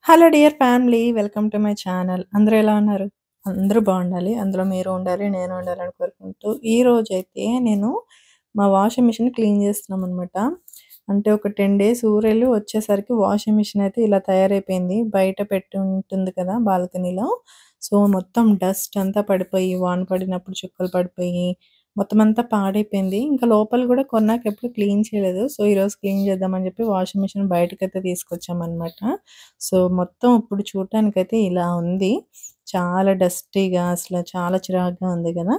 Hello dear family. Welcome to my channel. అందరూ ఎలా ఉన్నారు? అందరూ బాగుండాలి. అందులో మీరు ఉండాలి, నేను ఉండాలని కోరుకుంటూ ఈరోజైతే నేను మా వాషింగ్ మిషన్ క్లీన్ చేస్తున్నామనమాట. అంటే ఒక 10 డేస్ ఊరెళ్ళి వచ్చేసరికి వాషింగ్ మిషన్ అయితే ఇలా తయారైపోయింది. బయట పెట్టి ఉంటుంది కదా బాల్కనీలో. సో, మొత్తం డస్ట్ అంతా పడిపోయి, వాన పడినప్పుడు చుక్కలు పడిపోయి, మొత్తం అంతా పాడైపోయింది. ఇంకా లోపల కూడా కొన్నాక ఎప్పుడు క్లీన్ చేయలేదు. సో, ఈరోజు క్లీన్ చేద్దామని చెప్పి వాషింగ్ మిషన్ బయటకైతే తీసుకొచ్చామనమాట. సో, మొత్తం ఇప్పుడు చూడటానికైతే ఇలా ఉంది. చాలా డస్టీగా అసలు చాలా చిరాకుగా ఉంది గదా!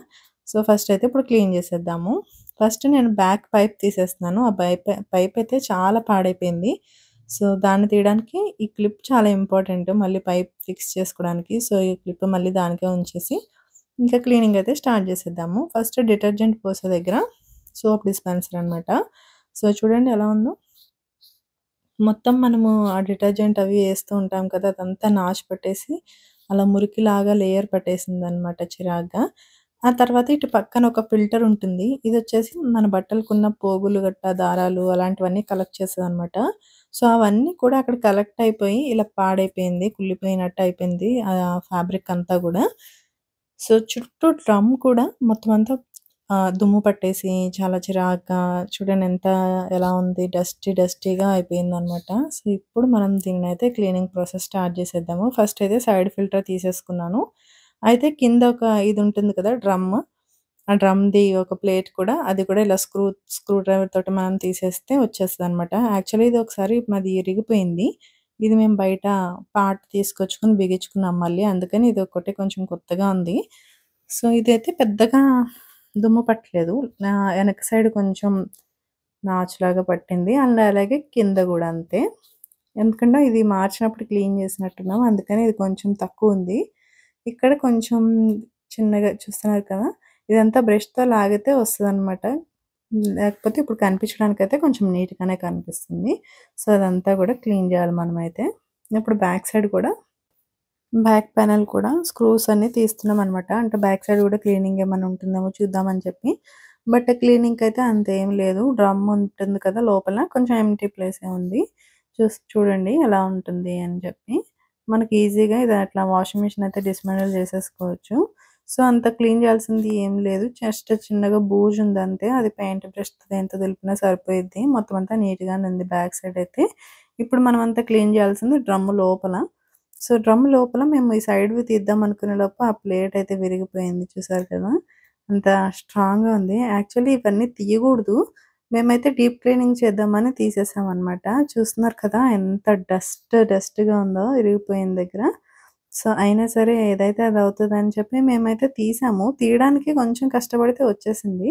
సో, ఫస్ట్ అయితే ఇప్పుడు క్లీన్ చేసేద్దాము. ఫస్ట్ నేను బ్యాక్ పైప్ తీసేస్తున్నాను. ఆ పైప్ అయితే చాలా పాడైపోయింది. సో, దాన్ని తీయడానికి ఈ క్లిప్ చాలా ఇంపార్టెంట్. మళ్ళీ పైప్ ఫిక్స్ చేసుకోవడానికి. సో, ఈ క్లిప్ మళ్ళీ దానికే ఉంచేసి ఇంకా క్లీనింగ్ అయితే స్టార్ట్ చేసేద్దాము. ఫస్ట్ డిటర్జెంట్ పోసే దగ్గర సోప్ డిస్పెన్సర్ అనమాట. సో, చూడండి ఎలా ఉందో. మొత్తం మనము ఆ డిటర్జెంట్ అవి ఏస్తూ ఉంటాం కదా! అదంతా నాచు పట్టేసి, అలా మురికిలాగా లేయర్ పట్టేసిందనమాట చిరాగ్గా. ఆ తర్వాత ఇటు పక్కన ఒక ఫిల్టర్ ఉంటుంది. ఇదొచ్చేసి మన బట్టలకున్న పోగులు గట్టా, దారాలు అలాంటివన్నీ కలెక్ట్ చేస్తదనమాట. సో, అవన్నీ కూడా అక్కడ కలెక్ట్ అయిపోయి ఇలా పాడైపోయింది. కుళ్ళిపోయినట్టు అయిపోయింది. ఫ్యాబ్రిక్ అంతా గూడా. సో, చుట్టూ డ్రమ్ కూడా మొత్తం అంతా దుమ్ము పట్టేసి చాలా చిరాగ్గా చూడండి ఎలా ఉంది డస్టీగా అయిపోయిందనమాట. సో, ఇప్పుడు మనం దీన్నైతే క్లీనింగ్ ప్రాసెస్ స్టార్ట్ చేసేద్దాము. ఫస్ట్ అయితే సైడ్ ఫిల్టర్ తీసేసుకున్నాను. అయితే కింద ఒక ఇది ఉంటుంది కదా డ్రమ్. ఆ డ్రమ్‌ది ఒక ప్లేట్ కూడా అది కూడా ఇలా స్క్రూ డ్రైవర్ తోటి మనం తీసేస్తే వచ్చేస్తదనమాట. యాక్చువల్లీ ఇది ఒకసారి మాది ఇరిగిపోయింది. ఇది మేము బయట పార్ట్ తీసుకొచ్చుకొని బిగించుకున్నాం మళ్ళీ. అందుకని ఇది ఒక్కటే కొంచెం కొత్తగా ఉంది. సో, ఇదైతే పెద్దగా దుమ్ము పట్టలేదు. ఎనక సైడ్ కొంచెం నాచులాగా పట్టింది. అండ్ అలాగే కింద గూడా అంతే. ఎందుకంటే ఇది మార్చినప్పుడు క్లీన్ చేసినట్టున్నాం. అందుకని ఇది కొంచెం తక్కువుంది. ఇక్కడ కొంచెం చిన్నగా చూస్తున్నారు కదా! ఇదంతా బ్రష్‌తో లాగితే వస్తదనమాట. లేకపోతే ఇప్పుడు కనిపించడానికైతే కొంచెం నీట్‌గానే కనిపిస్తుంది. సో, అదంతా గూడా క్లీన్ జేయాలి మనమైతే. ఇప్పుడు బ్యాక్ పానెల్ కూడా స్క్రూస్ అన్నీ తీస్తున్నామనమాట. అంటే బ్యాక్ సైడ్ గూడా క్లీనింగ్ ఏమన్నా ఉంటుందేమో చూద్దామని చెప్పి. బట్ క్లీనింగ్‌కైతే అంతేం లేదు. డ్రమ్ ఉంటుంది కదా లోపల కొంచెం ఎంప్టీ ప్లేసే ఉంది. చూడండి ఎలా ఉంటుంది అని చెప్పి. మనకి ఈజీగా ఇది అట్లా వాషింగ్ మిషన్ అయితే డిస్‌మాంటిల్ చేసేసుకోవచ్చు. సో, అంత క్లీన్ చేయాల్సింది ఏం లేదు. జస్ట్ చిన్నగా బూజుందంతే. అది పెయింట్ బ్రష్‌తో దేనితో దులిపినా సరిపోయిద్ది. మొత్తం అంతా నీట్‌గానే ఉంది బ్యాక్ సైడ్ అయితే. ఇప్పుడు మనమంతా క్లీన్ చేయాల్సింది డ్రమ్ లోపల. సో, డ్రమ్ లోపల మేము ఈ సైడ్‌వి తీద్దాం అనుకునే లోపు ఆ ప్లేట్ అయితే విరిగిపోయింది చూసారు కదా! అంత స్ట్రాంగ్‌గా ఉంది. యాక్చువల్లీ ఇవన్నీ తీయగూడదు. మేమైతే డీప్ క్లీనింగ్ చేద్దామని తీసేసామనమాట. చూస్తున్నారు కదా! ఎంత డస్ట్‌గా ఉందో ఇరిగిపోయిన దగ్గర. సో, అయినా సరే ఏదైతే అది అవుతదని చెప్పి మేమైతే తీసాము. తీయడానికి కొంచెం కష్టపడితే వచ్చేసింది.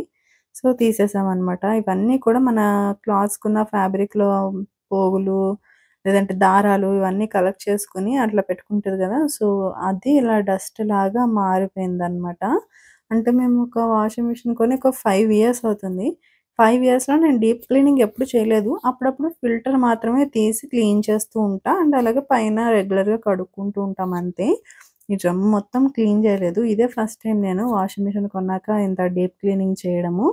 సో, తీసేసామనమాట. ఇవన్నీ కూడా మన క్లాత్స్‌కున్న ఫ్యాబ్రిక్‌లో పోగులు లేదంటే దారాలు ఇవన్నీ కలెక్ట్ చేసుకొని అట్లా పెట్టుకుంటది గదా! సో, అది ఇలా డస్ట్‌లాగా మారిపోయిందనమాట. అంటే మేము ఒక వాషింగ్ మిషన్ కొని ఒక 5 ఇయర్స్ అవుతుంది. 5 ఇయర్స్‌లో నేను డీప్ క్లీనింగ్ ఎప్పుడు చేయలేదు. అప్పుడప్పుడు ఫిల్టర్ మాత్రమే తీసి క్లీన్ చేస్తూ ఉంటా. అండ్ అలాగే పైన రెగ్యులర్‌గా కడుక్కుంటూ ఉంటాం అంతే. ఈ డ్రమ్ మొత్తం క్లీన్ చేయలేదు. ఇదే ఫస్ట్ టైం నేను వాషింగ్ మిషన్ కొన్నాక ఇంత డీప్ క్లీనింగ్ చేయడము.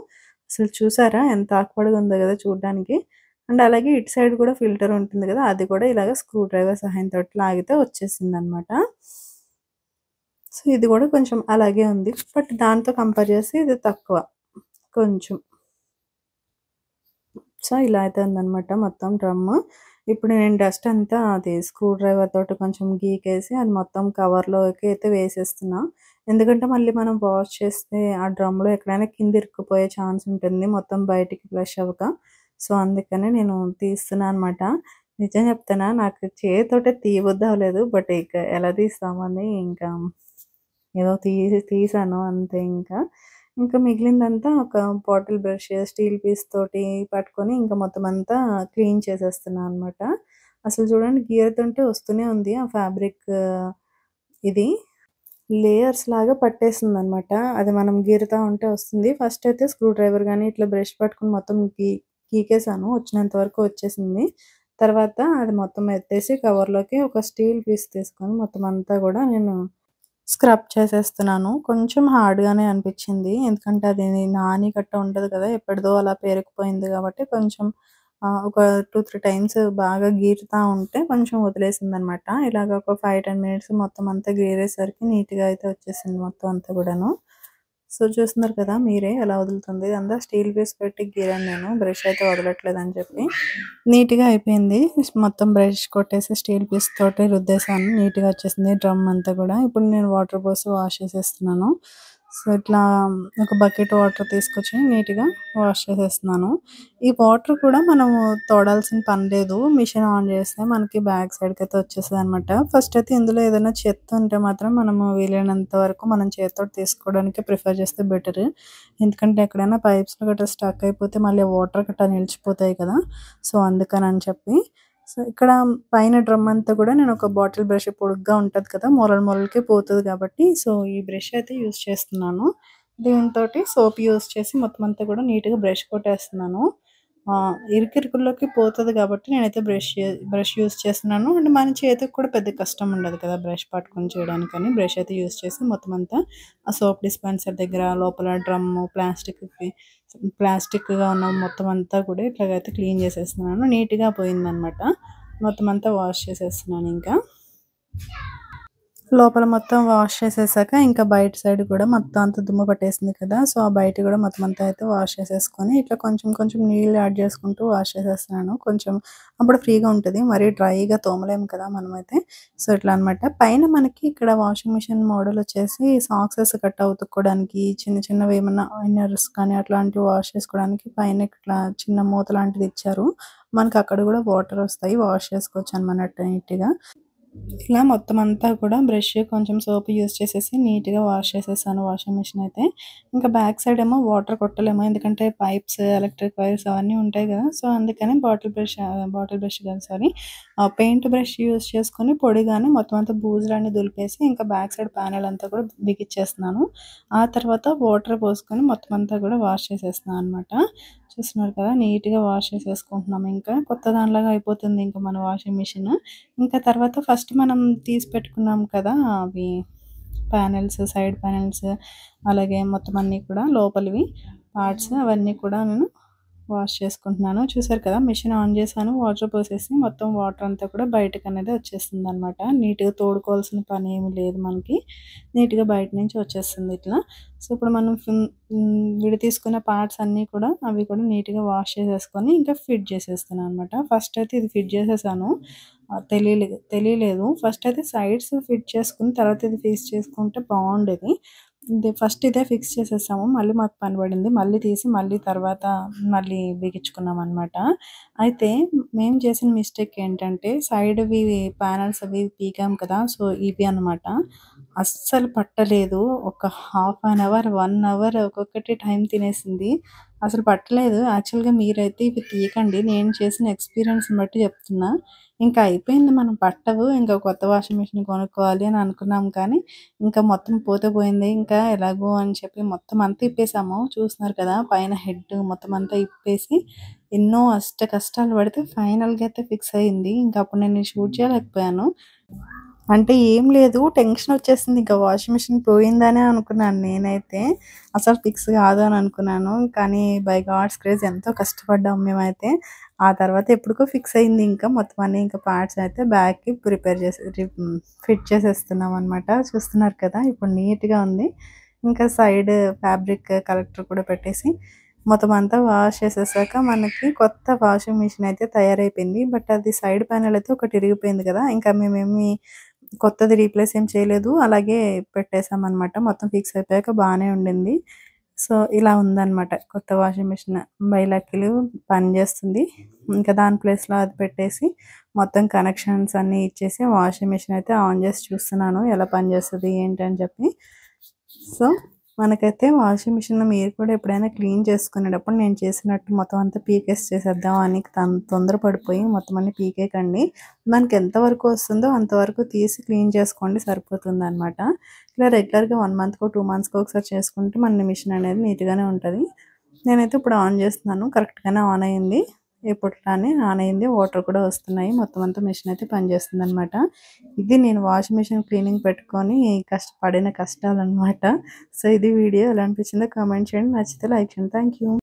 అసలు చూసారా ఎంత ఆక్వర్డ్‌గా ఉందో గదా చూడడానికి. అండ్ అలాగే ఇటు సైడ్ కూడా ఫిల్టర్ ఉంటుంది గదా! అది కూడా ఇలాగ స్క్రూ డ్రైవర్ సహాయంతోటి లాగితే వచ్చేసిందనమాట. సో, ఇది గూడా కొంచెం అలాగే ఉంది. బట్ దాంతో కంపేర్ చేస్తే ఇది తక్కువ కొంచెం. సో, ఇలా అయితే ఉందనమాట మొత్తం డ్రమ్ము. ఇప్పుడు నేను డస్ట్ అంతా అది స్క్రూ డ్రైవర్ తోటి కొంచెం గీకేసి అది మొత్తం కవర్‌లోకి అయితే వేసేస్తున్నా. ఎందుకంటే మళ్ళీ మనం వాష్ చేస్తే ఆ డ్రమ్‌లో ఎక్కడైనా కింద ఇరుక్కుపోయే ఛాన్స్ ఉంటుంది. మొత్తం బయటికి ఫ్లష్ అవ్వక. సో, అందుకనే నేను తీస్తున్నా అనమాట. నిజం చెప్తున్నా నాకు చేత్తోటే తీయబుద్ధి అవ్వలేదు. బట్ ఇక ఎలా తీస్తామని ఇంకా ఏదో తీసాను అంతే ఇంకా. ఇంకా మిగిలిందంతా ఒక బాటిల్ బ్రష్, స్టీల్ పీస్ తోటి పట్టుకొని ఇంకా మొత్తం అంతా క్లీన్ చేసేస్తున్నా అనమాట. అసలు చూడండి గీరుతుంటే వస్తూనే ఉంది ఆ ఫ్యాబ్రిక్ ఇది. లేయర్స్ లాగా పట్టేసిందనమాట. అది మనం గీరుతా ఉంటే వస్తుంది. ఫస్ట్ అయితే స్క్రూ డ్రైవర్ గాని ఇట్లా బ్రష్ పట్టుకొని మొత్తం గీకేసాను. వచ్చినంత వరకు వచ్చేసింది. తర్వాత అది మొత్తం ఎత్తేసి కవర్‌లోకి ఒక స్టీల్ పీస్ తీసుకొని మొత్తం అంతా గూడా నేను స్క్రబ్ చేసేస్తున్నాను. కొంచెం హార్డ్‌గానే అనిపిచ్చింది. ఎందుకంటే అది నాని గట్టా ఉంటది కదా! ఎప్పటిదో అలా పేరుకుపోయింది కాబట్టి కొంచెం ఒక 2, 3 టైమ్స్ బాగా గీరుతా ఉంటే కొంచెం వదిలేసిందనమాట. ఇలాగ ఒక 5, 10 మినిట్స్ మొత్తం అంతా గీరేసరికి నీట్‌గా అయితే వచ్చేసింది మొత్తం అంతా గూడాను. సో, చూస్తున్నారు కదా మీరే ఎలా వదులుతుంది. ఇదంతా స్టీల్ పీస్ పెట్టి గీరాను నేను. బ్రష్ అయితే వదలట్లేదని చెప్పి. నీట్‌గా అయిపోయింది. మొత్తం బ్రష్ కొట్టేసి స్టీల్ పీస్ తోటి రుద్దేశాను. నీట్‌గా వచ్చేసింది డ్రమ్ అంతా గూడా. ఇప్పుడు నేను వాటర్ పోసి వాష్ చేసేస్తున్నాను. సో, ఇట్లా ఒక బకెట్ వాటర్ తీసుకొచ్చి నీట్‌గా వాష్ చేసేస్తున్నాను. ఈ వాటర్ కూడా మనము తోడాల్సిన పని లేదు. మిషన్ ఆన్ చేస్తే మనకి బ్యాక్ సైడ్‌కైతే వచ్చేస్తదనమాట. ఫస్ట్ అయితే ఇందులో ఏదైనా చెత్త ఉంటే మాత్రం మనము వీలైనంత వరకు మనం చేత్తోటి తీసుకోవడానికే ప్రిఫర్ చేస్తే బెటర్. ఎందుకంటే ఎక్కడైనా పైప్స్‌లో గట్రా స్టక్ అయిపోతే మళ్ళీ వాటర్ గట్రా నిలిచిపోతాయి కదా! సో, అందుకనని చెప్పి. సో, ఇక్కడ పైన డ్రమ్ అంతా కూడా నేను ఒక బాటిల్ బ్రష్ పొడుగ్గా ఉంటది కదా! మూలలకి పోతది కాబట్టి సో, ఈ బ్రష్ అయితే యూజ్ చేస్తున్నాను. దీనితోటి సోప్ యూజ్ చేసి మొత్తం అంతా కూడా నీట్‌గా బ్రష్ కొట్టేస్తున్నాను. ఇరుకిరుకుల్లోకి పోతది కాబట్టి నేనైతే బ్రష్ యూజ్ చేస్తున్నాను. అండ్ మన చేతికి కూడా పెద్ద కష్టం ఉండదు కదా! బ్రష్ పట్టుకొని చేయడానికని బ్రష్ అయితే యూజ్ చేసి మొత్తం అంతా ఆ సోప్ డిస్పెన్సర్ దగ్గర లోపల డ్రమ్ము, ప్లాస్టిక్‌గా ఉన్న మొత్తం అంతా కూడా ఇట్లాగైతే క్లీన్ చేసేస్తున్నాను. నీట్‌గా పోయిందనమాట. మొత్తం అంతా వాష్ చేసేస్తున్నాను ఇంకా. లోపల మొత్తం వాష్ చేసేసాక ఇంకా బయట సైడ్ కూడా మొత్తం అంతా దుమ్ము పట్టేసింది కదా! సో, ఆ బయట కూడా మొత్తం అంతా అయితే వాష్ చేసేసుకొని ఇట్లా కొంచెం కొంచెం నీళ్ళు యాడ్ చేసుకుంటూ వాష్ చేసేస్తున్నాను. కొంచెం అప్పుడు ఫ్రీగా ఉంటది. మరీ డ్రైగా తోమలేము కదా మనమైతే. సో, ఇట్లా అనమాట. పైన మనకి ఇక్కడ వాషింగ్ మిషన్ మోడల్ వచ్చేసి సాక్సెస్ గట్టా ఉతుక్కోవడానికి చిన్న చిన్నవి ఏమన్నా ఇన్నర్స్ కానీ అట్లాంటివి వాష్ చేసుకోవడానికి పైన ఇట్లా చిన్న మూత లాంటిది ఇచ్చారు. మనకు అక్కడ కూడా వాటర్ వస్తాయి. వాష్ చేసుకోవచ్చు అనమాట నీట్‌గా. ఇలా మొత్తం అంతా కూడా బ్రష్ కొంచెం సోప్ యూజ్ చేసేసి నీట్‌గా వాష్ చేసేసాను వాషింగ్ మిషన్ అయితే. ఇంకా బ్యాక్ సైడ్ ఏమో వాటర్ కొట్టలేము. ఎందుకంటే పైప్స్, ఎలక్ట్రిక్ వైర్స్ అవన్నీ ఉంటాయి గదా! సో, అందుకని బాటిల్ బ్రష్ కాదు సారీ. పెయింట్ బ్రష్ యూజ్ చేసుకొని పొడిగానే మొత్తం అంతా బూజులన్నీ దులిపేసి ఇంకా బ్యాక్ సైడ్ ప్యానెల్ అంతా కూడా బిగిచ్చేస్తున్నాను. ఆ తర్వాత వాటర్ పోసుకొని మొత్తం అంతా కూడా వాష్ చేసేస్తున్నాను అనమాట. చూస్తున్నారు కదా! నీట్‌గా వాష్ చేసేసుకుంటున్నాం ఇంకా. కొత్త దానిలాగా అయిపోతుంది ఇంకా మన వాషింగ్ మిషన్. ఇంకా తర్వాత ఫస్ట్ మనం తీసి పెట్టుకున్నాం కదా! అవి సైడ్ ప్యానెల్స్ అలాగే మొత్తం అన్నీ కూడా లోపలివి పార్ట్స్ అవన్నీ కూడా నేను వాష్ చేసుకుంటున్నాను. చూసారు కదా! మిషన్ ఆన్ చేశాను. వాటర్ పోసేసి మొత్తం వాటర్ అంతా కూడా బయటకనేది వచ్చేస్తుందనమాట. నీట్‌గా తోడుకోవాల్సిన పనేమి లేదు మనకి. నీట్‌గా బయట నుంచి వచ్చేస్తుంది ఇట్లా. సో, ఇప్పుడు మనం విడతీసుకున్న పార్ట్స్ అన్నీ కూడా అవి కూడా నీట్‌గా వాష్ చేసేసుకొని ఇంకా ఫిట్ చేసేస్తున్నాను అనమాట. ఫస్ట్ అయితే ఇది ఫిట్ చేసేసాను. తెలియలేదు. ఫస్ట్ అయితే సైడ్స్ ఫిట్ చేసుకొని తర్వాత ఇది ఫిక్స్ చేసుకుంటే బావుండేది. ఫస్ట్ ఇదే ఫిక్స్ చేసేసాము. మళ్ళీ మాకు పని పడింది. మళ్ళీ తీసి మళ్ళీ బిగించుకున్నామనమాట. అయితే మేము చేసిన మిస్టేక్ ఏంటంటే సైడ్‌వి ప్యానెల్స్ అవి పీకాం కదా! సో, ఇవి అనమాట. అస్సలు పట్టలేదు. ఒక హాఫ్ అన్ అవర్, 1 అవర్ ఒక్కొక్కటి టైం తినేసింది. అసలు పట్టలేదు. యాక్చువల్‌గా మీరైతే ఇవి తీయకండి. నేను చేసిన ఎక్స్‌పీరియన్స్‌ని బట్టి చెప్తున్నా. ఇంకా అయిపోయింది మనం పట్టవు. ఇంకా కొత్త వాషింగ్ మిషన్ కొనుక్కోవాలి అని అనుకున్నాం కానీ, ఇంకా మొత్తం పోతే పోయింది. ఇంకా ఎలాగో అని చెప్పి మొత్తం అంతా ఇప్పేసాము. చూస్తున్నారు కదా! పైన హెడ్ మొత్తం అంతా ఇప్పేసి ఎన్నో కష్టాలు పడితే ఫైనల్‌గా అయితే ఫిక్స్ అయింది. ఇంకా అప్పుడు నేను షూట్ చేయలేకపోయాను. అంటే ఏం లేదు. టెన్షనొచ్చేసింది. ఇంక వాషింగ్ మిషన్ పోయిందనే అనుకున్నాను నేనైతే. అసలు ఫిక్స్ కాదు అని అనుకున్నాను. కానీ బై గాడ్స్ గ్రేస్ ఎంతో కష్టపడ్డాం మేమైతే. ఆ తర్వాత ఎప్పటికో ఫిక్స్ అయింది ఇంకా. మొత్తం అన్నీ ఇంకా పార్ట్స్ అయితే బ్యాగ్‌కి ఫిట్ చేసేస్తున్నామనమాట. చూస్తున్నారు కదా! ఇప్పుడు నీట్‌గా ఉంది. ఇంకా సైడ్ ఫ్యాబ్రిక్ కలెక్టర్ కూడా పెట్టేసి మొత్తం అంతా వాష్ చేసేసాక మనకి కొత్త వాషింగ్ మిషన్ అయితే తయారైపోయింది. బట్ అది సైడ్ ప్యానెల్ అయితే ఒకటి ఇరిగిపోయింది కదా! ఇంకా మేమేమి కొత్తది రీప్లేస్ ఏం చేయలేదు. అలాగే పెట్టేసామనమాట. మొత్తం ఫిక్స్ అయిపోయాక బానే ఉండింది. సో, ఇలా ఉందనమాట కొత్త వాషింగ్ మిషన్. బై లక్కీలు పనిచేస్తుంది. ఇంకా దాని ప్లేస్‌లో అది పెట్టేసి మొత్తం కనెక్షన్స్ అన్నీ ఇచ్చేసి వాషింగ్ మిషన్ అయితే ఆన్ చేసి చూస్తున్నాను. ఎలా పనిచేస్తది ఏంటి అని చెప్పి. సో, మనకైతే వాషింగ్ మిషన్‌లో మీరు కూడా ఎప్పుడైనా క్లీన్ చేసుకునేటప్పుడు నేను చేసినట్టు మొత్తం అంతా పీకేసి చేసేద్దాం అని తొందర పడిపోయి మొత్తం అన్నీ పీకేయకండి. మనకి ఎంతవరకు వస్తుందో అంతవరకు తీసి క్లీన్ చేసుకోండి సరిపోతుందనమాట. ఇలా రెగ్యులర్‌గా 1 మంత్‌కో, 2 మంత్స్‌కో ఒకసారి చేసుకుంటే మన మిషన్ అనేది నీట్‌గానే ఉంటది. నేనైతే ఇప్పుడు ఆన్ చేస్తున్నాను. కరెక్ట్‌గానే ఆన్ అయింది. ఎప్పట్లానే ఆన్ అయింది. వాటర్ కూడా వస్తున్నాయి. మొత్తం అంతా మిషన్ అయితే పనిచేస్తుందనమాట. ఇది నేను వాషింగ్ మిషన్ క్లీనింగ్ పెట్టుకొని పడిన కష్టాలనమాట. సో, ఇది వీడియో ఎలా అనిపించిందో కామెంట్ చేయండి. నచ్చితే లైక్ చేయండి. Thank you.